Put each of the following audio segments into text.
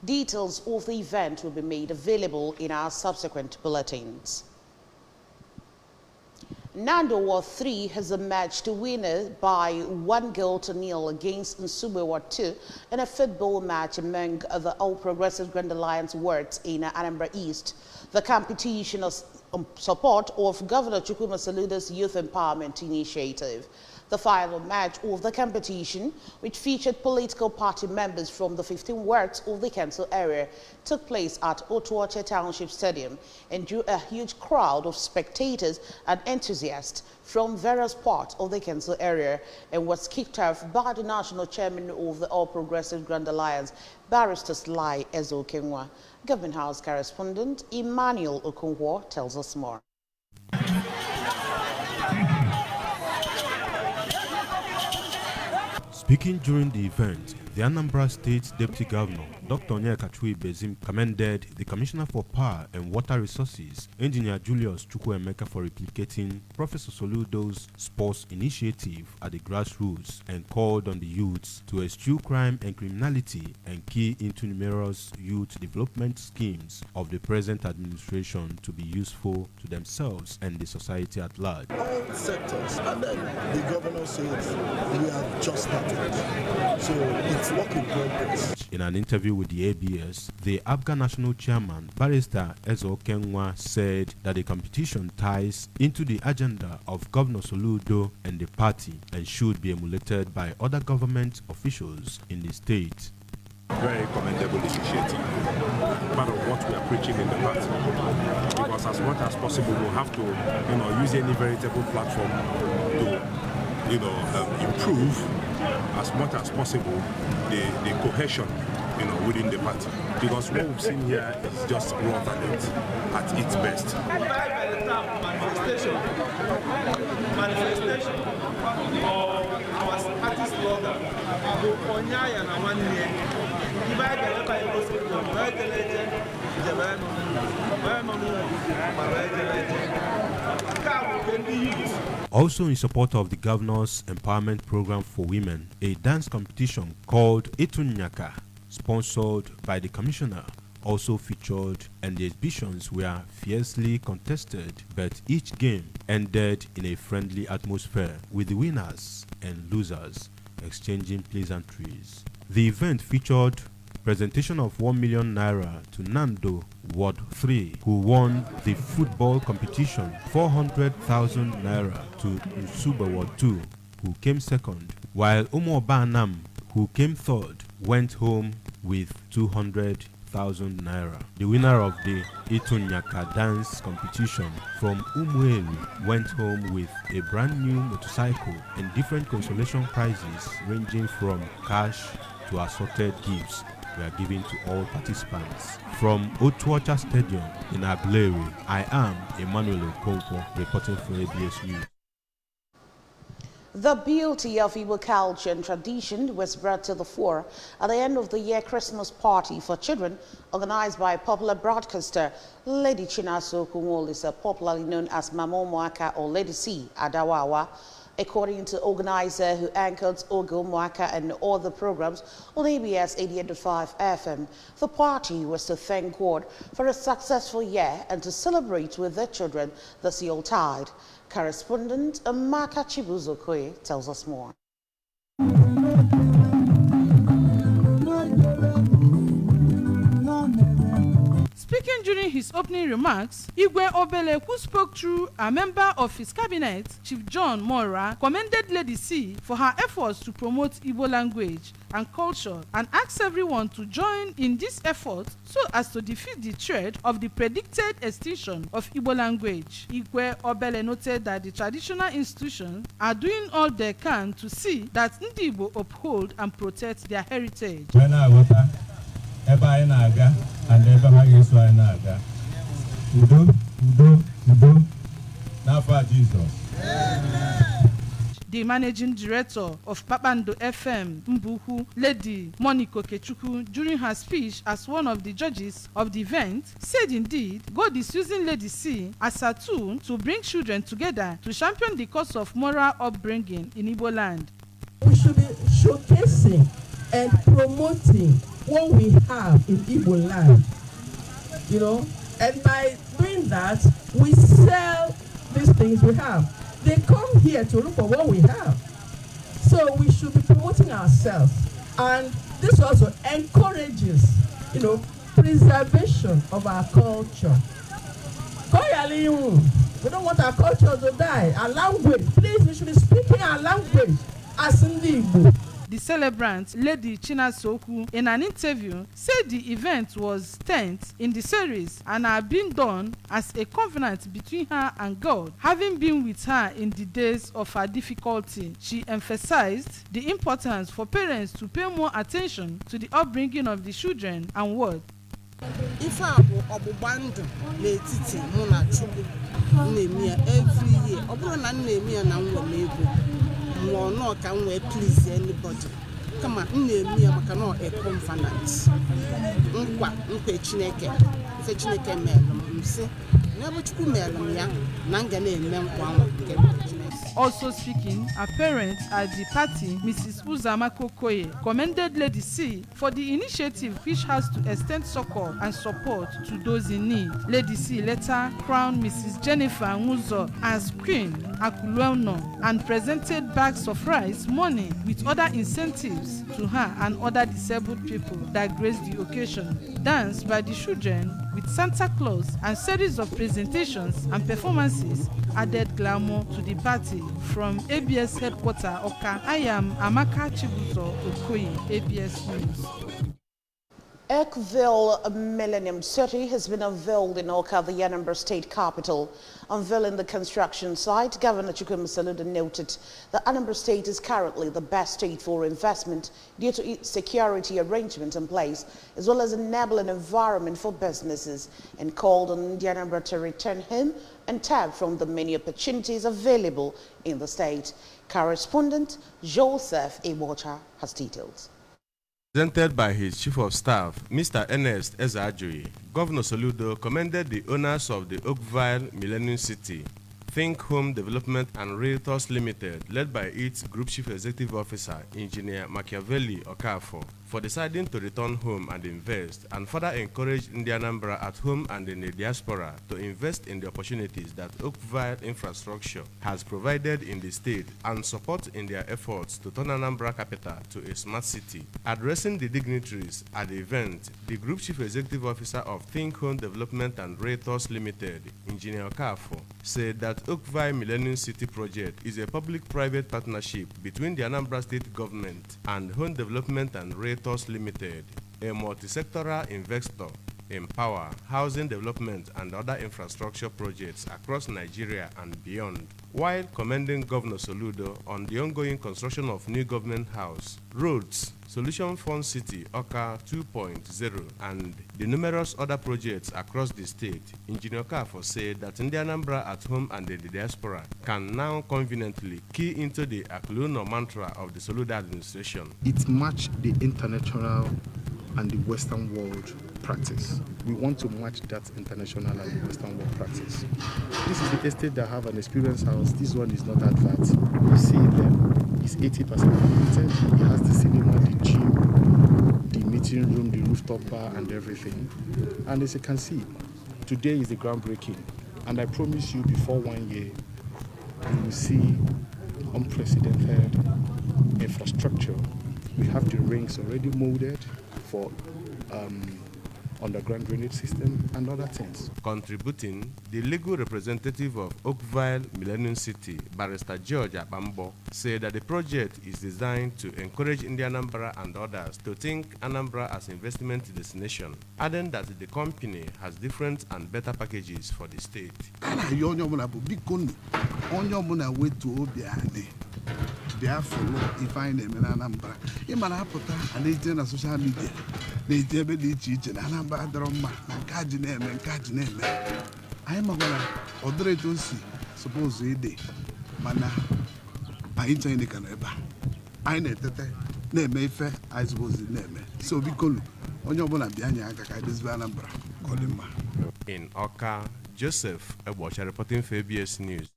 Details of the event will be made available in our subsequent bulletins. Nando Ward 3 has emerged winner by 1-0 against Nsugbe Ward 2 in a football match among the All Progressive Grand Alliance wards in Anambra East. The competition is support of Governor Chukwuma Soludo's Youth Empowerment Initiative. The final match of the competition, which featured political party members from the 15 wards of the council area, took place at Otuoche Township Stadium and drew a huge crowd of spectators and enthusiasts from various parts of the council area and was kicked off by the national chairman of the All Progressive Grand Alliance, Barrister Sly Ezo-Kenwa. Government House correspondent Emmanuel Okonkwo tells us more. Speaking during the event, the Anambra State Deputy Governor, Dr. Onyeka Bezim, commended the Commissioner for Power and Water Resources, Engineer Julius Chukwuemeka, for replicating Professor Soludo's sports initiative at the grassroots and called on the youths to eschew crime and criminality and key into numerous youth development schemes of the present administration to be useful to themselves and the society at large. All sectors, and then the governor says we have just started, so it's work in progress. In an interview with the ABS, the ABGA National Chairman, Barrister Ezo-Kenwa, said that the competition ties into the agenda of Governor Soludo and the party and should be emulated by other government officials in the state. Very commendable initiative, part of what we are preaching in the party. Because as much as possible, we have to, use any veritable platform to, improve as much as possible the cohesion, within the party. Because what we've seen here is just raw talent at its best. Manifestation of our party slogan. Also in support of the Governor's Empowerment Program for Women, a dance competition called Itunyaka, sponsored by the Commissioner, also featured, and the exhibitions were fiercely contested, but each game ended in a friendly atmosphere with the winners and losers exchanging pleasantries. The event featured presentation of 1 million naira to Nando Ward 3, who won the football competition, 400,000 naira to Nsugbe Ward 2, who came second, while Umuobanam, who came third, went home with 200,000 naira. The winner of the Itunyaka dance competition from Umuelu went home with a brand new motorcycle and different consolation prizes ranging from cash to assorted gifts were given to all participants. From Otuocha Stadium in Aguleri, I am Emmanuel Okonkwo reporting for ABS News. The beauty of Igbo culture and tradition was brought to the fore at the end of the year Christmas party for children organized by popular broadcaster Lady Chinaso Okunwolisa, popularly known as Mama Umuaka or Lady C Adawawa. According to organizer who anchored Ogo Umuaka and other programs on ABS 88.5 FM, the party was to thank God for a successful year and to celebrate with their children this Yuletide. Correspondent Amaka Chibuzokoe tells us more. Speaking during his opening remarks, Igwe Obele, who spoke through a member of his cabinet, Chief John Mora, commended Lady C for her efforts to promote Igbo language and culture and asked everyone to join in this effort so as to defeat the threat of the predicted extinction of Igbo language. Igwe Obele noted that the traditional institutions are doing all they can to see that Ndi Igbo uphold and protect their heritage. Ebe anyị na-aga and ebe ha ga-eso anyị na-aga. Udo, udo, udo n'afọ Jesus. The managing director of Papando FM, Mbuhu, Lady Monica Okechukwu, during her speech as one of the judges of the event, said indeed God is using Lady C as a tool to bring children together to champion the cause of moral upbringing in Igbo land. We should be showcasing and promoting what we have in Igbo land, you know, and by doing that, we sell these things we have. They come here to look for what we have. So we should be promoting ourselves. And this also encourages, you know, preservation of our culture. We don't want our culture to die. Our language, please, we should be speaking our language as in the Igbo. The celebrant, Lady Chinasoku, in an interview, said the event was 10th in the series and had been done as a covenant between her and God, having been with her in the days of her difficulty. She emphasized the importance for parents to pay more attention to the upbringing of the children and what. If I go Obubando, Letiti, Mona Chubu, Nemia every year, Obrana Nemia and more no can we please anybody. Come on, Nemia Macano a confinance. Unqua, Unpe Chineke, Fechineke Melum, say, never to Melum, Nangane, Memquam. Also speaking, her parents at the party, Mrs. Uzama Kokoye, commended Lady C for the initiative which has to extend succor and support to those in need. Lady C later crowned Mrs. Jennifer Nguzo as Queen Akuluono and presented bags of rice, money with other incentives to her and other disabled people that graced the occasion. Dance by the children with Santa Claus and series of presentations and performances added glamour to the party. From ABS headquarters Oka, I am Amaka Chibuzo Okoye, ABS News. Ekville Millennium City has been unveiled in Oka, the Anambra State capital. Unveiling the construction site, Governor Chukwuma Soludo noted that Anambra State is currently the best state for investment due to its security arrangements in place, as well as enabling environment for businesses, and called on Anambra to return home and tap from the many opportunities available in the state. Correspondent Joseph Iwocha has details. Presented by his Chief of Staff, Mr. Ernest Ezajui, Governor Soludo commended the owners of the Oakville Millennium City, Think Home Development and Realtors Limited, led by its Group Chief Executive Officer, Engineer Machiavelli Okafor, for deciding to return home and invest, and further encourage Anambra at home and in the diaspora to invest in the opportunities that Oakville infrastructure has provided in the state and support in their efforts to turn Anambra capital to a smart city. Addressing the dignitaries at the event, the Group Chief Executive Officer of Think Home Development and Realtors Limited, Engineer Okafor, said that Oakville Millennium City project is a public-private partnership between the Anambra State government and Home Development and Realtors Limited, a multi-sectoral investor in power, housing development, and other infrastructure projects across Nigeria and beyond, while commending Governor Soludo on the ongoing construction of new government house, roads, Solution Fund City Oka 2.0, and the numerous other projects across the state. Engineer Okafor said that Anambra at home and in the diaspora can now conveniently key into the Akuluono mantra of the Soludo administration. It matched the international and the Western world practice. We want to match that international and the Western world practice. This is the estate that have an experience house. This one is not advert. You see them, it's 80% completed. It has the cinema, the gym, the meeting room, the rooftop bar, and everything. And as you can see, today is the groundbreaking. And I promise you, before 1 year, you will see unprecedented infrastructure. We have the rings already molded for underground drainage system and other things. Contributing, the legal representative of Oakville Millennium City, Barrister George Abambo, said that the project is designed to encourage Anambra and others to think Anambra as investment destination, adding that the company has different and better packages for the state. They are follow if I name in Anambra. Imanapota and they na social media. They tebe di chiche na Anambra drama and kaji name. I am a odre to see suppose a day. Mana I ain't in the caneba. I net name fair, I suppose the name. So we call on your bona bianya this Anambra. Call him. In Oka, Joseph Ebocha reporting for ABS News.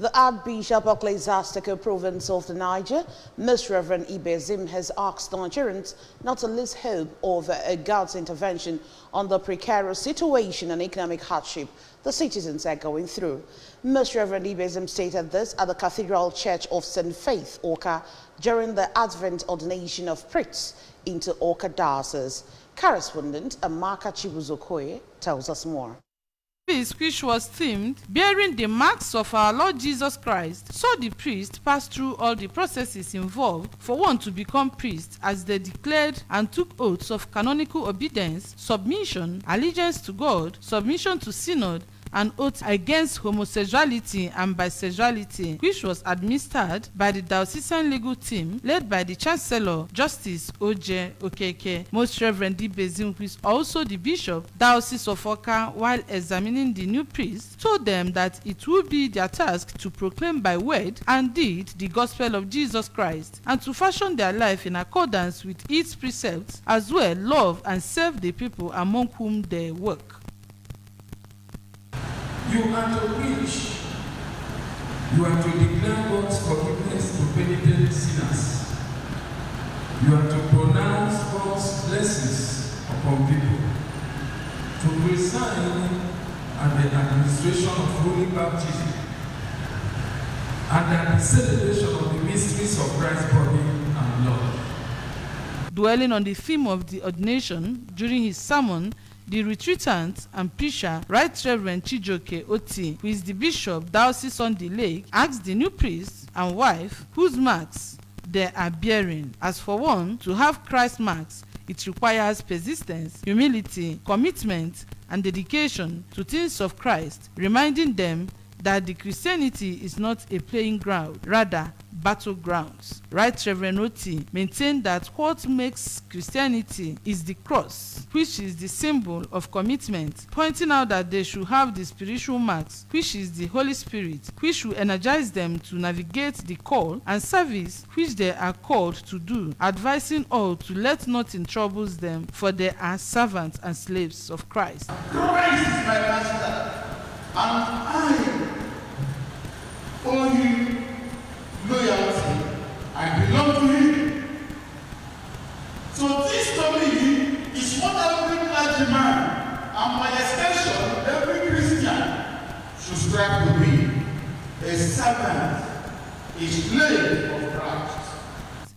The Archbishop of Ecclesiastical Province of the Niger, Most Reverend Ibezim, has asked Nigerians not to lose hope of God's intervention on the precarious situation and economic hardship the citizens are going through. Most Reverend Ibezim stated this at the Cathedral Church of St. Faith, Awka, during the Advent ordination of priests into Awka Diocese. Correspondent Amaka Chibuzokoye tells us more. Which was themed bearing the marks of our Lord Jesus Christ, saw the priest pass through all the processes involved for one to become priest, as they declared and took oaths of canonical obedience, submission, allegiance to God, submission to synod, and oath against homosexuality and bisexuality, which was administered by the diocesan legal team led by the Chancellor, Justice Oje Okeke. Most Reverend Ibezim, who is also the Bishop, Diocese of Awka, while examining the new priests, told them that it would be their task to proclaim by word and deed the gospel of Jesus Christ, and to fashion their life in accordance with its precepts, as well love and serve the people among whom they work. You are to preach. You are to declare God's forgiveness to penitent sinners. You are to pronounce God's blessings upon people. To preside at the administration of holy baptism and at the celebration of the mysteries of Christ's body and blood. Dwelling on the theme of the ordination during his sermon, the retreatant and preacher, Right Reverend Chijoke Oti, who is the Bishop, Diocese on the Lake, asked the new priest and wife whose marks they are bearing. As for one, to have Christ's marks, it requires persistence, humility, commitment, and dedication to things of Christ, reminding them that the Christianity is not a playing ground, rather battlegrounds. Right Reverend Oti maintained that what makes Christianity is the cross, which is the symbol of commitment, pointing out that they should have the spiritual marks, which is the Holy Spirit, which will energize them to navigate the call and service which they are called to do, advising all to let nothing troubles them, for they are servants and slaves of Christ. Christ is my master, and I owe him loyalty. I belong to him. So this to me is what every clergyman, and by extension every Christian, should strive to be: a servant, a slave of Christ.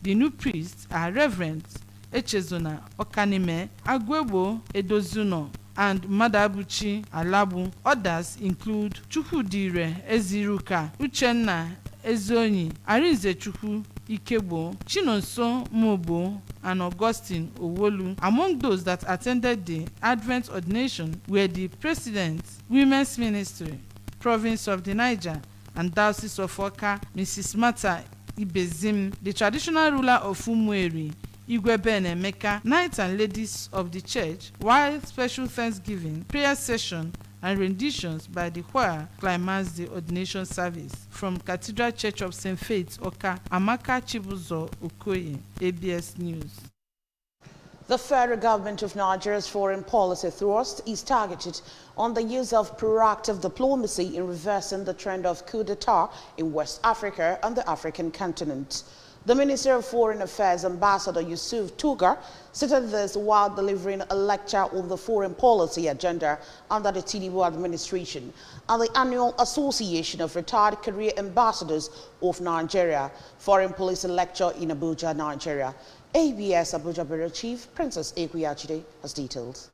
The new priests are Reverend Echezona Okanime Agwebo Edozuno and Madabuchi Alabu. Others include Chukwudire Eziruka, Uchenna Ezonyi, Arinze Chukwu Ikebo, Chinonso Mobo, and Augustine Owolu. Among those that attended the Advent ordination were the President, Women's Ministry, Province of the Niger, and Diocese of Awka, Mrs. Martha Ibezim, the traditional ruler of Umueri, Igwe Ben Emeka, knights and ladies of the church, while special thanksgiving, prayer session, and renditions by the choir climaxed the ordination service. From Cathedral Church of St. Faith, Awka, Amaka Chibuzo Okoye, ABS News. The federal government of Nigeria's foreign policy thrust is targeted on the use of proactive diplomacy in reversing the trend of coup d'etat in West Africa and the African continent. The Minister of Foreign Affairs, Ambassador Yusuf Tugar, stated this while delivering a lecture on the foreign policy agenda under the Tinubu administration at the annual Association of Retired Career Ambassadors of Nigeria Foreign Policy Lecture in Abuja, Nigeria. ABS Abuja Bureau Chief Princess Ekwiyachide has details.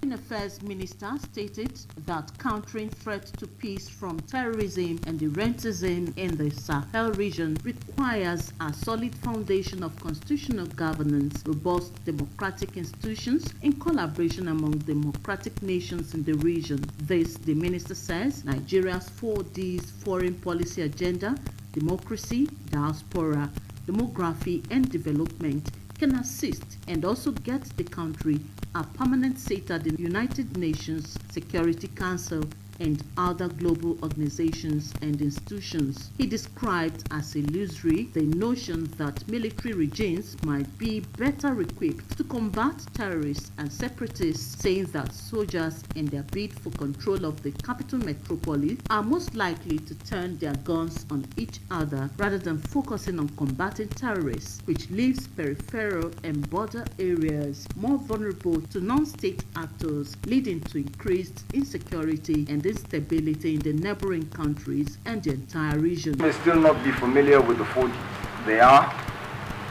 Foreign Affairs Minister stated that countering threats to peace from terrorism and the rentism in the Sahel region requires a solid foundation of constitutional governance, robust democratic institutions, in collaboration among democratic nations in the region. This, the minister says, Nigeria's 4Ds foreign policy agenda, democracy, diaspora, demography, and development, can assist and also get the country a permanent seat at the United Nations Security Council and other global organizations and institutions. He described as illusory the notion that military regimes might be better equipped to combat terrorists and separatists, saying that soldiers in their bid for control of the capital metropolis are most likely to turn their guns on each other rather than focusing on combating terrorists, which leaves peripheral and border areas more vulnerable to non-state actors, leading to increased insecurity and instability in the neighboring countries and the entire region. You may still not be familiar with the 4Ds. They are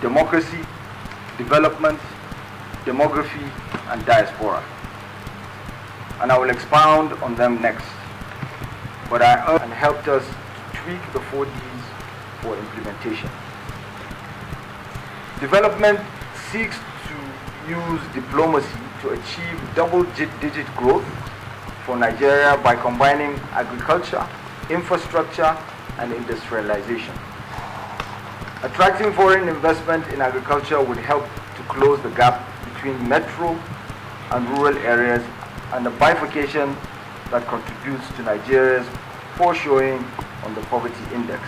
democracy, development, demography, and diaspora. And I will expound on them next. But I urge and helped us to tweak the 4Ds for implementation. Development seeks to use diplomacy to achieve double-digit growth for Nigeria by combining agriculture, infrastructure, and industrialization. Attracting foreign investment in agriculture would help to close the gap between metro and rural areas and the bifurcation that contributes to Nigeria's poor showing on the poverty index.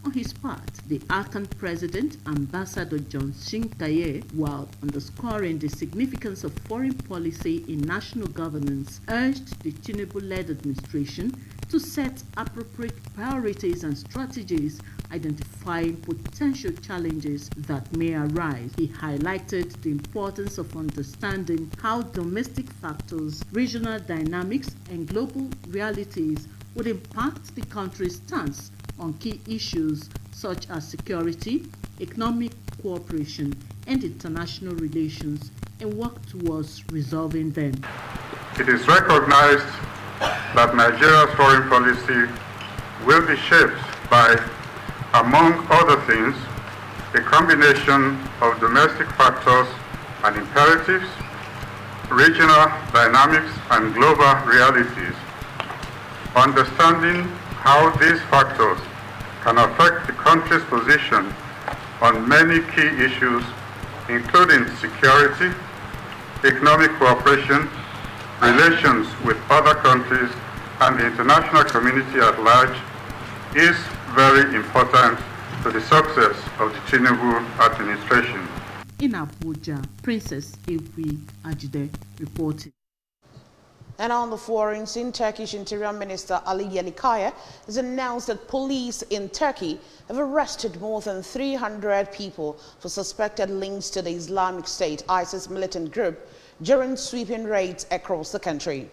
On his part, the ACAN President, Ambassador John Shinkaye, while underscoring the significance of foreign policy in national governance, urged the Tinubu-led administration to set appropriate priorities and strategies identifying potential challenges that may arise. He highlighted the importance of understanding how domestic factors, regional dynamics, and global realities would impact the country's stance on key issues such as security, economic cooperation, and international relations, and work towards resolving them. It is recognized that Nigeria's foreign policy will be shaped by, among other things, a combination of domestic factors and imperatives, regional dynamics, and global realities. Understanding how these factors can affect the country's position on many key issues, including security, economic cooperation, relations with other countries, and the international community at large, is very important to the success of the Tinubu administration. In Abuja, Princess Ewi Ajide reported. And on the foreign scene, Turkish Interior Minister Ali Yerlikaya has announced that police in Turkey have arrested more than 300 people for suspected links to the Islamic State ISIS militant group during sweeping raids across the country.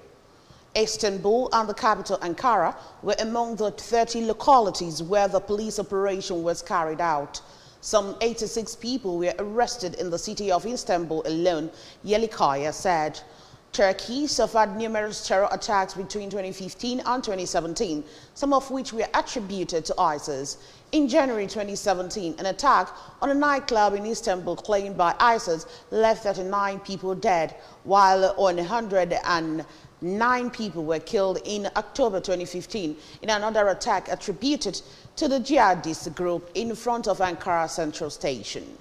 Istanbul and the capital Ankara were among the 30 localities where the police operation was carried out. Some 86 people were arrested in the city of Istanbul alone, Yerlikaya said. Turkey suffered numerous terror attacks between 2015 and 2017, some of which were attributed to ISIS. In January 2017, an attack on a nightclub in Istanbul claimed by ISIS left 39 people dead, while 109 people were killed in October 2015 in another attack attributed to the jihadist group in front of Ankara Central Station.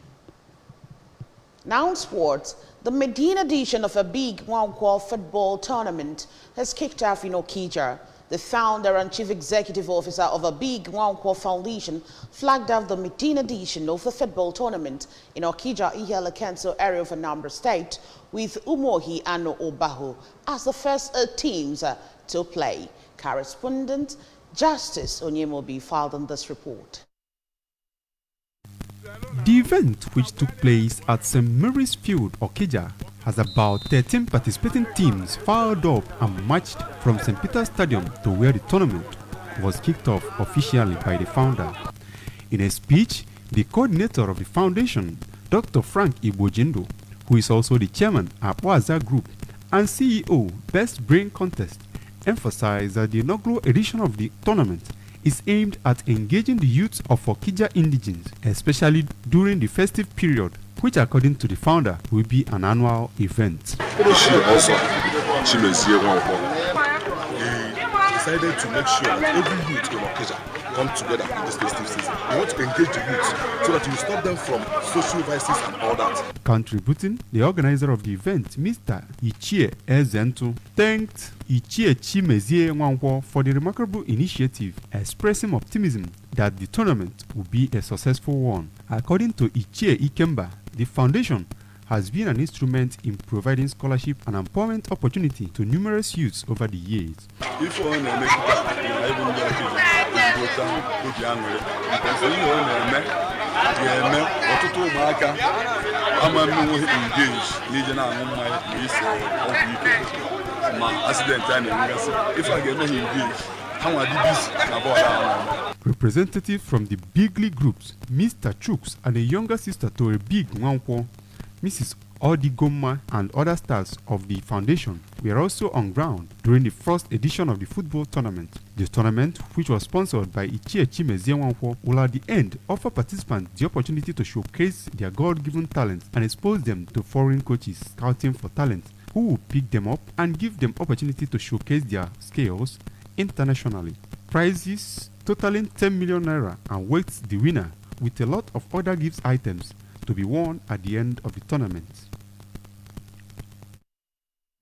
Now in sports, the Medina edition of a big Nwankwo football tournament has kicked off in Okija. The founder and chief executive officer of a big Nwankwo Foundation flagged off the Medina edition of the football tournament in Okija, Ihele Council area of Anambra State, with Umohi and Obahu as the first teams to play. Correspondent Justice Onyemobi filed on this report. The event, which took place at St. Mary's Field, Okija, has about 13 participating teams fired up and marched from St. Peter's Stadium to where the tournament was kicked off officially by the founder. In a speech, the coordinator of the foundation, Dr. Frank Ibojindo, who is also the chairman at Waza Group and CEO Best Brain Contest, emphasized that the inaugural edition of the tournament is aimed at engaging the youth of Okija indigenes, especially during the festive period, which according to the founder will be an annual event. The decided to make sure that every youth in Okija come together in this festive season. We want to engage the youth so that we stop them from social vices and all that. Contributing, the organizer of the event, Mr. Ichie Ezentu, thanked Ichie Chimezie Nwankwo for the remarkable initiative, expressing optimism that the tournament will be a successful one. According to Ichie Ikemba, the foundation has been an instrument in providing scholarship and employment opportunity to numerous youths over the years. Representatives from the Bigly groups, Mr. Chuks and a younger sister to a big Nwankwo, Mrs. Odigoma and other stars of the foundation were also on ground during the first edition of the football tournament. The tournament, which was sponsored by Ichie Chimezie Nwankwo, will at the end offer participants the opportunity to showcase their God-given talents and expose them to foreign coaches scouting for talent who will pick them up and give them opportunity to showcase their skills internationally. Prizes totaling 10 million naira awaits the winner, with a lot of other gifts items to be won at the end of the tournament.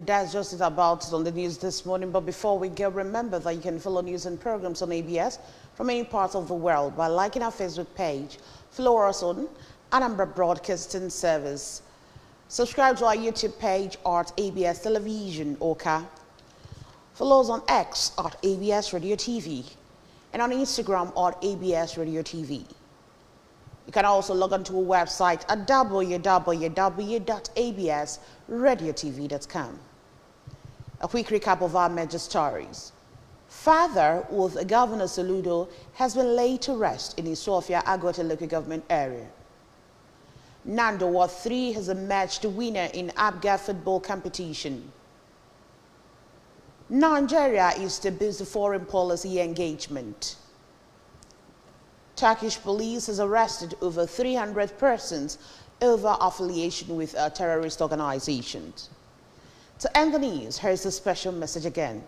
That's just it about it on the news this morning. But before we go, remember that you can follow news and programs on ABS from any part of the world by liking our Facebook page, follow us on Anambra Broadcasting Service. Subscribe to our YouTube page at ABS Television Oka. Follow us on X at ABS Radio TV and on Instagram at ABS Radio TV. You can also log on to our website at www.absradiotv.com. A quick recap of our major stories. Father with Governor Soludo has been laid to rest in Isofia Agote local government area. Nando Ward 3 has emerged the winner in ABGA football competition. Nigeria is to boost the foreign policy engagement. Turkish police has arrested over 300 persons over affiliation with terrorist organizations. To end the news, here's a special message again.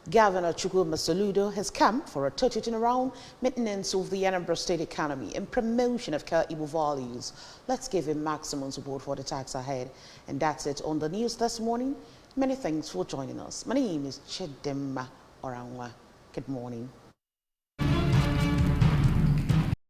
Governor Chukwuma Soludo has come for a total turnaround maintenance of the Anambra State economy and promotion of Igbo values. Let's give him maximum support for the task ahead. And that's it on the news this morning. Many thanks for joining us. My name is Chidimma Oranwa. Good morning.